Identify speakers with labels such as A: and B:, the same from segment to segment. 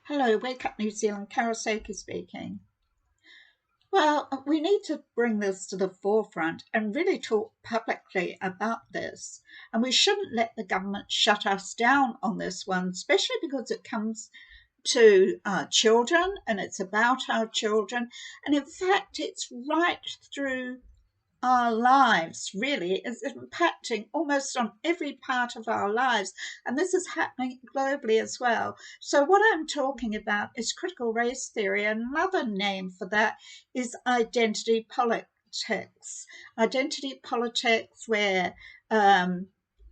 A: Hello, Wake Up New Zealand, Carol Sakey speaking. Well, we need to bring this to the forefront and really talk publicly about this. And we shouldn't let the government shut us down on this one, especially because it comes to our children and it's about our children. And in fact, it's right through our lives, really. Is impacting almost on every part of our lives, and this is happening globally as well. So what I'm talking about is critical race theory. Another name for that is identity politics. Identity politics where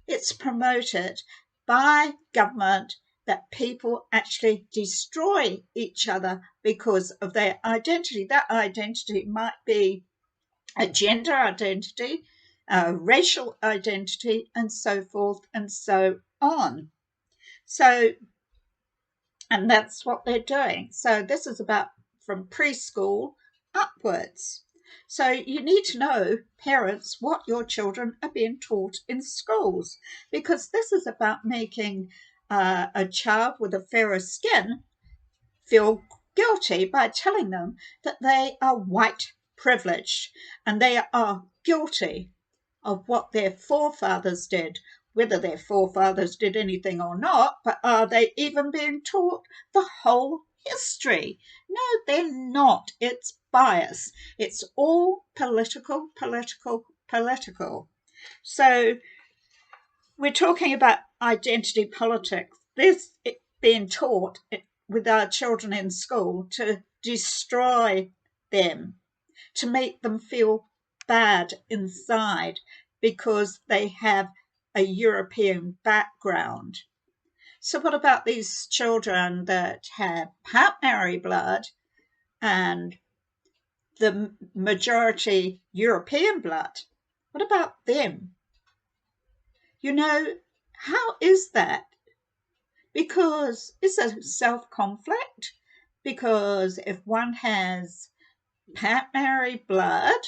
A: it's promoted by government that people actually destroy each other because of their identity. That identity might be a gender identity, a racial identity, and so forth and so on. So, and that's what they're doing. So, this is about from preschool upwards. So, you need to know, parents, what your children are being taught in schools, because this is about making a child with a fairer skin feel guilty by telling them that they are white privileged and they are guilty of what their forefathers did, whether their forefathers did anything or not, but are they even being taught the whole history? No, they're not. It's bias. It's all political, political, political. So we're talking about identity politics. This being taught with our children in school to destroy them, to make them feel bad inside because they have a European background. So, what about these children that have Pat Mary blood and the majority European blood? What about them? You know, how is that? Because it's a self-conflict. Because if one has Pat Mary blood,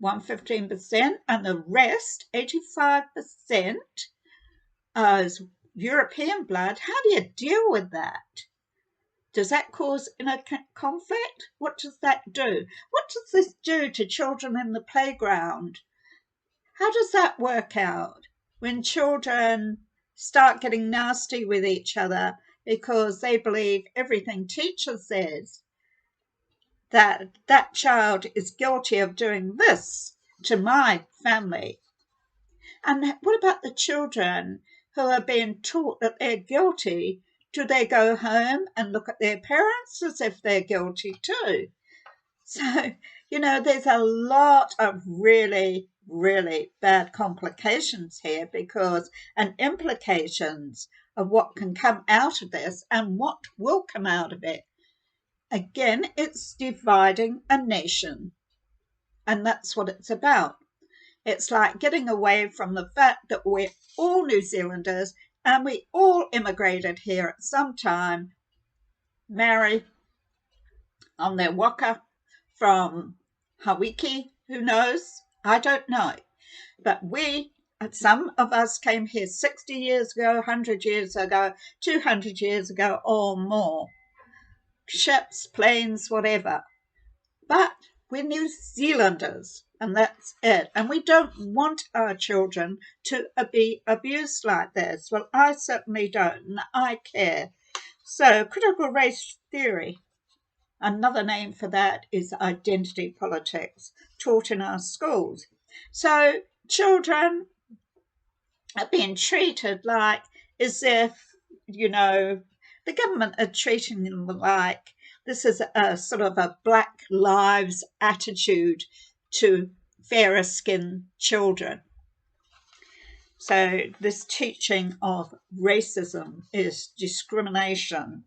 A: 115%, and the rest, 85%, is European blood, how do you deal with that? Does that cause inner conflict? What does that do? What does this do to children in the playground? How does that work out when children start getting nasty with each other because they believe everything teacher says, that that child is guilty of doing this to my family? And what about the children who are being taught that they're guilty? Do they go home and look at their parents as if they're guilty too? So, there's a lot of really, really bad complications here because, and implications of what can come out of this and what will come out of it. Again, it's dividing a nation. And that's what it's about. It's like getting away from the fact that we're all New Zealanders and we all immigrated here at some time, marry on their waka from Hawaii, who knows? I don't know. But some of us came here 60 years ago, 100 years ago, 200 years ago, or more. Ships, planes, whatever. But we're New Zealanders, and that's it. And we don't want our children to be abused like this. Well, I certainly don't, and I care. So, critical race theory. Another name for that is identity politics, taught in our schools. So children are being treated like as if, the government are treating them like this is a sort of a Black Lives attitude to fairer skinned children. So this teaching of racism is discrimination.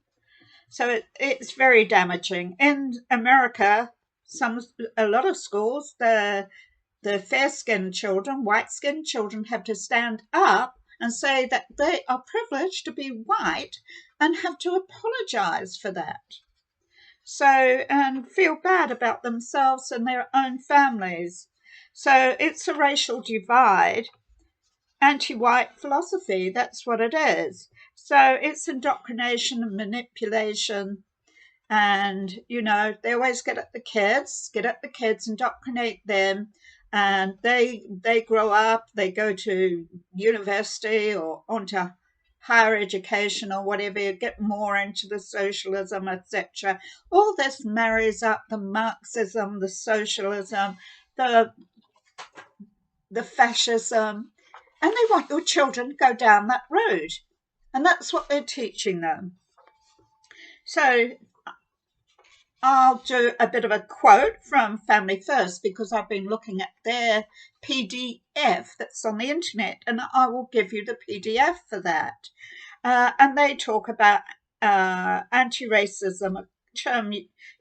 A: So it's very damaging. In America, a lot of schools, the fair-skinned children, white-skinned children have to stand up and say that they are privileged to be white and have to apologize for that. So, and feel bad about themselves and their own families. So it's a racial divide, anti-white philosophy, that's what it is. So it's indoctrination and manipulation. And, they always get at the kids, indoctrinate them. And they grow up, they go to university or onto higher education or whatever, get more into the socialism, etc. All this marries up the Marxism, the socialism, the fascism, and they want your children to go down that road. And that's what they're teaching them. So I'll do a bit of a quote from Family First because I've been looking at their PDF that's on the internet, and I will give you the PDF for that. And they talk about anti-racism, a term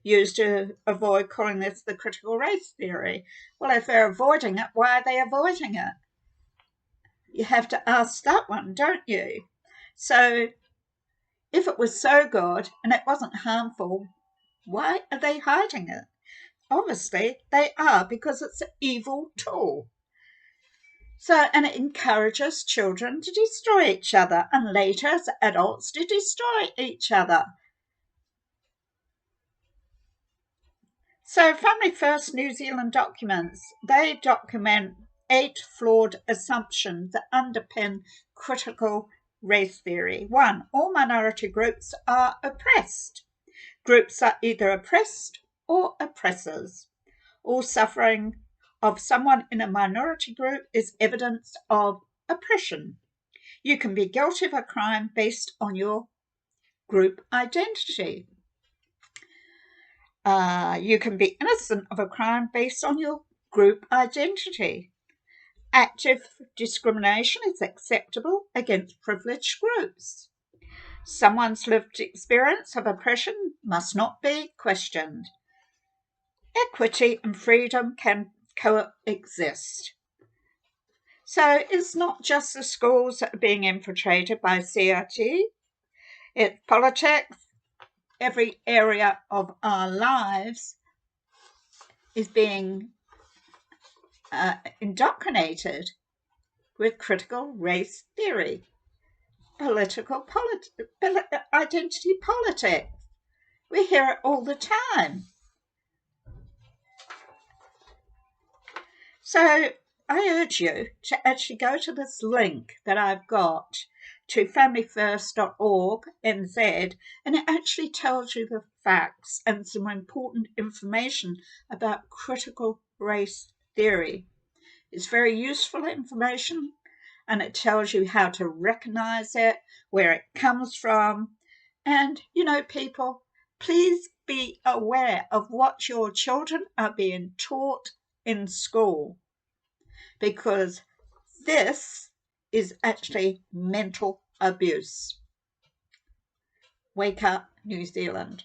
A: used to avoid calling this the critical race theory. Well, if they're avoiding it, why are they avoiding it? You have to ask that one, don't you? So if it was so good and it wasn't harmful, why are they hiding it? Obviously, they are, because it's an evil tool. So, and it encourages children to destroy each other, and later as adults to destroy each other. So, Family First New Zealand documents, they document 8 flawed assumptions that underpin critical race theory. 1, all minority groups are oppressed. Groups are either oppressed or oppressors. All suffering of someone in a minority group is evidence of oppression. You can be guilty of a crime based on your group identity. You can be innocent of a crime based on your group identity. Active discrimination is acceptable against privileged groups. Someone's lived experience of oppression must not be questioned. Equity and freedom can coexist. So it's not just the schools that are being infiltrated by CRT, it's politics. Every area of our lives is being indoctrinated with critical race theory, identity politics. We hear it all the time. So I urge you to actually go to this link that I've got to familyfirst.org.nz, and it actually tells you the facts and some important information about critical race theory. It's very useful information, and it tells you how to recognize it, where it comes from. And, people, please be aware of what your children are being taught in school, because this is actually mental abuse. Wake up, New Zealand.